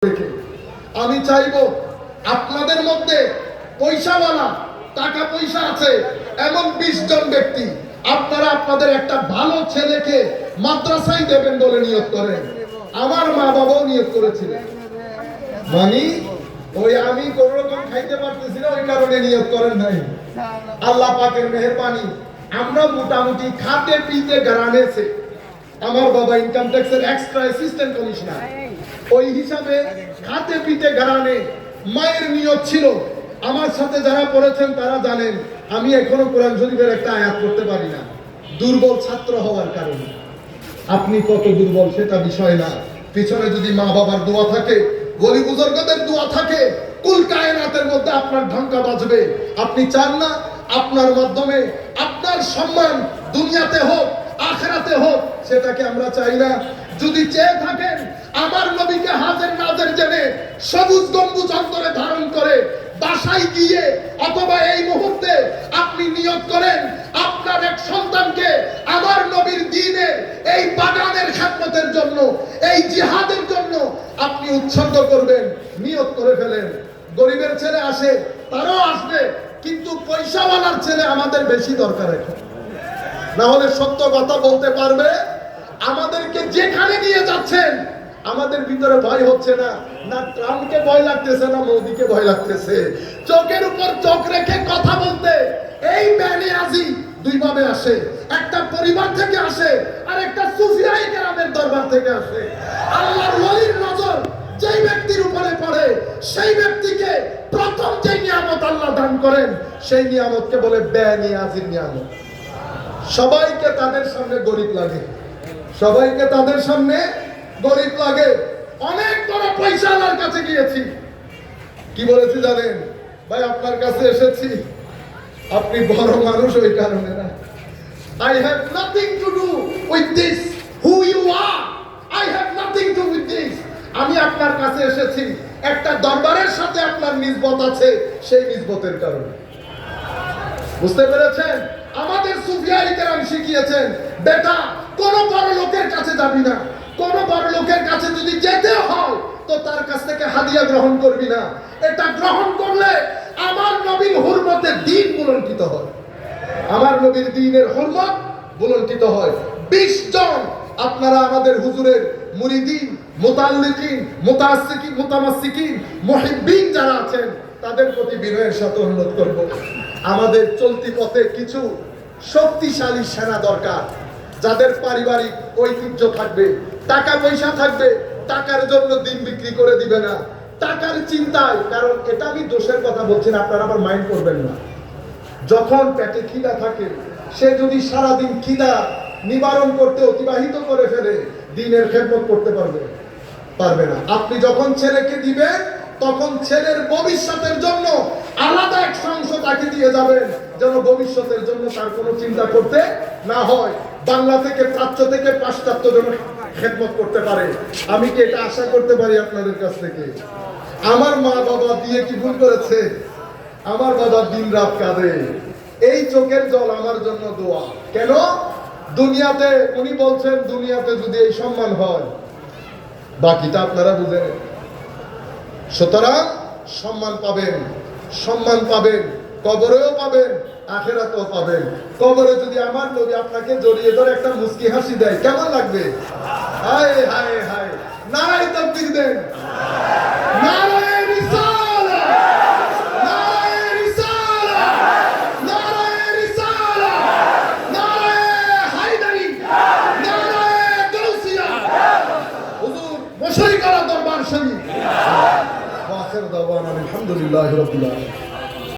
দেখে আমি চাইবো আপনাদের মধ্যে পয়সাওয়ালা টাকা পয়সা আছে এমন 20 জন ব্যক্তি আপনারা আপনাদের একটা ভালো ছেলেকে মাদ্রাসায় দেবেন বলে নিয়ত করেন। আমার মা বাবাও নিয়ত করেছিলেন, মানে ওই আমি কোন রকম খাইতে পারতেছি না ওই কারণে নিয়ত করেন নাই। আল্লাহ পাকের মেহেরবানি আমরা মোটামুটি খাতে পিতে গারানেছে। আমার বাবা ইনকাম ট্যাক্সের এক্সট্রা অ্যাসিস্ট্যান্ট কমিশনার, ওই হিসাবে খাতে পিতে গারানে মায়ের নিয়ত ছিল। আমার সাথে যারা পড়েছেন তারা জানেন আমি এখনো কোরআন শরীফের একটা আয়াত করতে পারি না, দুর্বল ছাত্র হওয়ার কারণে। আপনি কত দুর্বল সেটা বিষয় না, পিছনে যদি মা বাবার দোয়া থাকে, গরিব বুজুর্গদের দোয়া থাকে, কুল কায়নাতের মধ্যে আপনার ঢাঙ্কা বাজবে। আপনি চান না আপনার মাধ্যমে আপনার সম্মান দুনিয়াতে হোক আখিরাতে হোক, সেটাকে আমরা চাই না। যদি চেয়ে থাকেন আমার নবীকে হাজের নাজের জেনে সবুজ গম্বুজ অন্তরে ধারণ করে বাসায় গিয়ে অথবা এই মুহূর্তে আপনি নিয়ত করেন আপনার এক সন্তানকে আমার নবীর দ্বীনের এই বাগানের খেদমতের জন্য, এই জিহাদের জন্য আপনি উৎসর্গ করবেন, নিয়ত করে ফেলেন। গরিবের ছেলে আসে, তারাও আসবে, কিন্তু পয়সাওয়ালার ছেলে আমাদের বেশি দরকার এখন। না হলে সত্য কথা বলতে পারবে। আমাদেরকে যেখানে নিয়ে যাচ্ছেন আমাদের ভিতরে ভয় হচ্ছে না, না ট্রাম্পকে ভয় লাগতেছে না মোদিকে ভয় লাগতেছে। চোখের উপর চোখ রেখে কথা বলতে এই বেনিয়াজি দুই ভাবে আসে, একটা পরিবার থেকে আসে আর একটা সুফিয়ায়ে কেরামের দরবার থেকে আসে। আল্লাহর ওলির নজর যেই ব্যক্তির উপরে পড়ে সেই ব্যক্তিকে প্রথম যে নিয়ামত আল্লাহ দান করেন সেই নিয়ামতকে বলে বেনিয়াজির নিয়ামত। সবাইকে তাদের সামনে গরিব লাগে, সবাইকে তাদের সামনে গরিব লাগে। অনেক বড় পয়সাওয়ালার কাছে গিয়েছি, কি বলেছি জানেন? ভাই আপনার কাছে এসেছি, আপনি বড় মানুষ ওই কারণে না। I have nothing to do with this, who you are, I have nothing to do with this. আমি আপনার কাছে এসেছি একটা দরবারের সাথে আপনার নিসবত আছে, সেই নিসবতের কারণে। বুঝতে পেরেছেন? আমাদের সুফিয়ায়ে কেরাম শিখিয়েছেন, বেটা কোন বড় লোকের কাছে যাবি না, কোন বড় লোকের কাছে যদি যেতে হয় তো তার কাছ থেকে হাদিয়া গ্রহণ করবি না। এটা গ্রহণ করলে আমার নবীর হুরমতে দ্বীন বুলন্ডিত হয়, আমার নবীর দ্বীনের হুরমত বুলন্ডিত হয়। 20 জন আপনারা আমাদের হুজুরের মুরিদিন, মুতাল্লিকিন, মুতাআসসিকিন, মুতামাসসিকিন, মুহিব্বিন যারা আছেন তাদের প্রতি বিনয়ের সাথে অনুরোধ করব, আমাদের চলতি পথে কিছু শক্তিশালী সেনা দরকার, যাদের পারিবারিক ঐতিহ্য থাকবে, টাকা পয়সা থাকবে, টাকার জন্য দিন বিক্রি করে দিবে না, টাকার চিন্তায়। কারণ এটা আমি দোষের কথা বলছি না, আপনারা আবার মাইন্ড করবেন না। যখন পেটে খিদা থাকে, সে যদি সারাদিন খিদা নিবারণ করতে অতিবাহিত করে ফেলে, দিনের খেদমত করতে পারবে না। আপনি যখন ছেলেকে দিবেন তখন ছেলের ভবিষ্যতের জন্য আলাদা এক অংশ তাকে দিয়ে যাবেন, যেন ভবিষ্যতের জন্য তার কোনো চিন্তা করতে না হয়। বাংলা থেকে প্রাচ্য থেকে পাশ্চাত্য যেন খেদমত করতে পারে। আমি কি এটা আশা করতে পারি আপনাদের কাছ থেকে? আমার মা বাবা দিয়ে কি ভুল করেছে? আমার বাবা দিন রাত কাঁদে, এই চোখের জল আমার জন্য দোয়া। কেন? দুনিয়াতে উনি বলছেন দুনিয়াতে যদি এই সম্মান হয়, বাকিটা আপনারা বুঝেন। সুতরাং সম্মান পাবেন, সম্মান পাবেন, কবরেও পাবেন, আখিরাতেও পাবেন। কবরে যদি আমার নবী আপনাকে জড়িয়ে ধরে একটা মুস্কি হাসি দেয়, কেমন লাগবে? হায় হায় হায়, নারায়ে তাকবীর দেন, নারায়ে রিসালাত, নারায়ে রিসালাত, নারায়ে রিসালাত, নারায়ে হায়দারি, নারায়ে গাউসিয়া। হুজুর মশারি করা দরবার শরীফ। আখির দাওয়ানা আলহামদুলিল্লাহি রাব্বিল আলামিন।